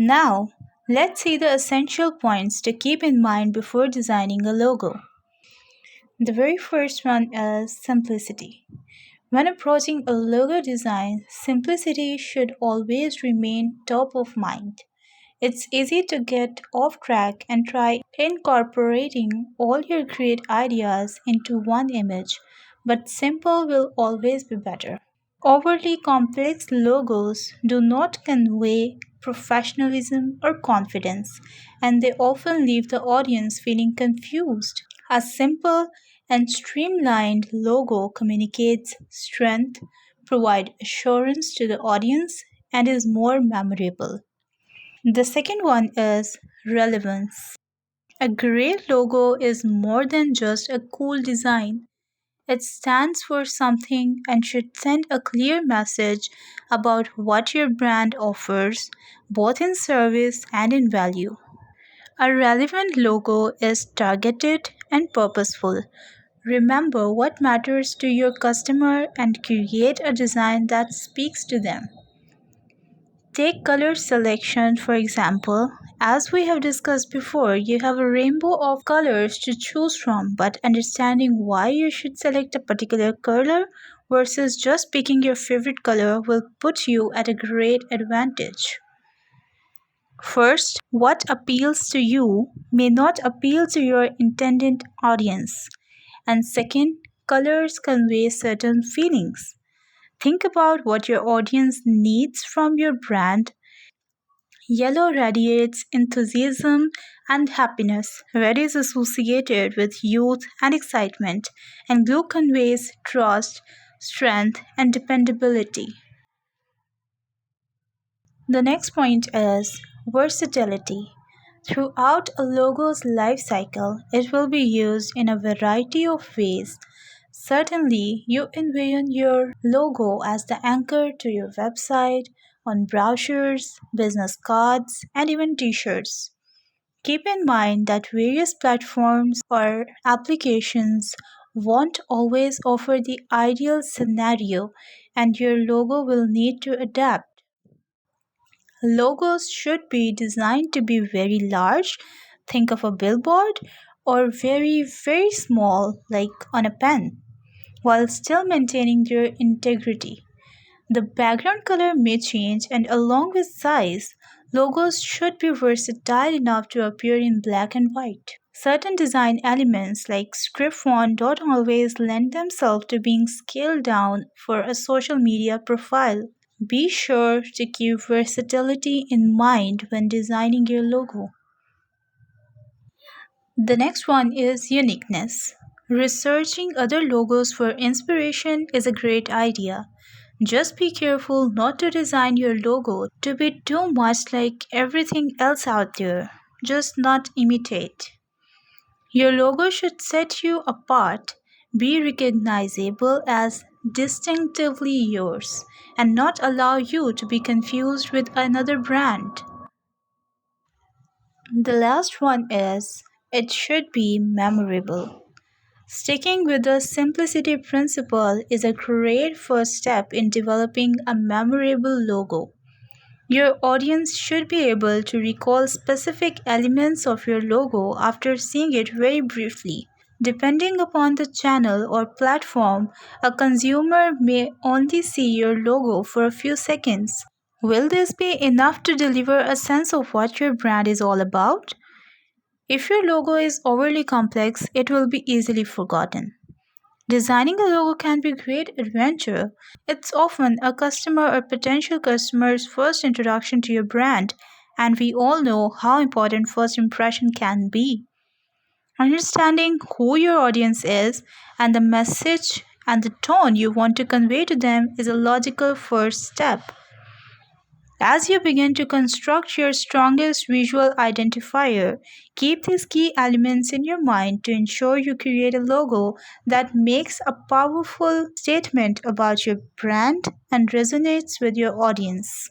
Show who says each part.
Speaker 1: Now, let's see the essential points to keep in mind before designing a logo. The very first one is simplicity. When approaching a logo design, simplicity should always remain top of mind. It's easy to get off track and try incorporating all your great ideas into one image, but simple will always be better. Overly complex logos do not convey professionalism or confidence, and they often leave the audience feeling confused. A simple and streamlined logo communicates strength, provides assurance to the audience, and is more memorable. The second one is relevance. A great logo is more than just a cool design. It stands for something and should send a clear message about what your brand offers, both in service and in value. A relevant logo is targeted and purposeful. Remember what matters to your customer and create a design that speaks to them. Take color selection for example. As we have discussed before, you have a rainbow of colors to choose from, but understanding why you should select a particular color versus just picking your favorite color will put you at a great advantage. First, what appeals to you may not appeal to your intended audience. And second, colors convey certain feelings. Think about what your audience needs from your brand. Yellow radiates enthusiasm and happiness. Red is associated with youth and excitement, and blue conveys trust, strength, and dependability. The next point is versatility. Throughout a logo's life cycle, it will be used in a variety of ways. Certainly, you envision your logo as the anchor to your website, on brochures, business cards, and even t shirts. Keep in mind that various platforms or applications won't always offer the ideal scenario, and your logo will need to adapt. Logos should be designed to be very large, think of a billboard, or very, very small, like on a pen, while still maintaining their integrity. The background color may change, and along with size, logos should be versatile enough to appear in black and white. Certain design elements like script font don't always lend themselves to being scaled down for a social media profile. Be sure to keep versatility in mind when designing your logo. The next one is uniqueness. Researching other logos for inspiration is a great idea. Just be careful not to design your logo to be too much like everything else out there. Just not imitate. Your logo should set you apart, be recognizable as distinctively yours, and not allow you to be confused with another brand. The last one is it should be memorable. Sticking with the simplicity principle is a great first step in developing a memorable logo. Your audience should be able to recall specific elements of your logo after seeing it very briefly. Depending upon the channel or platform, a consumer may only see your logo for a few seconds. Will this be enough to deliver a sense of what your brand is all about? If your logo is overly complex, it will be easily forgotten. Designing a logo can be a great adventure. It's often a customer or potential customer's first introduction to your brand, and we all know how important first impression can be. Understanding who your audience is and the message and the tone you want to convey to them is a logical first step. As you begin to construct your strongest visual identifier, keep these key elements in your mind to ensure you create a logo that makes a powerful statement about your brand and resonates with your audience.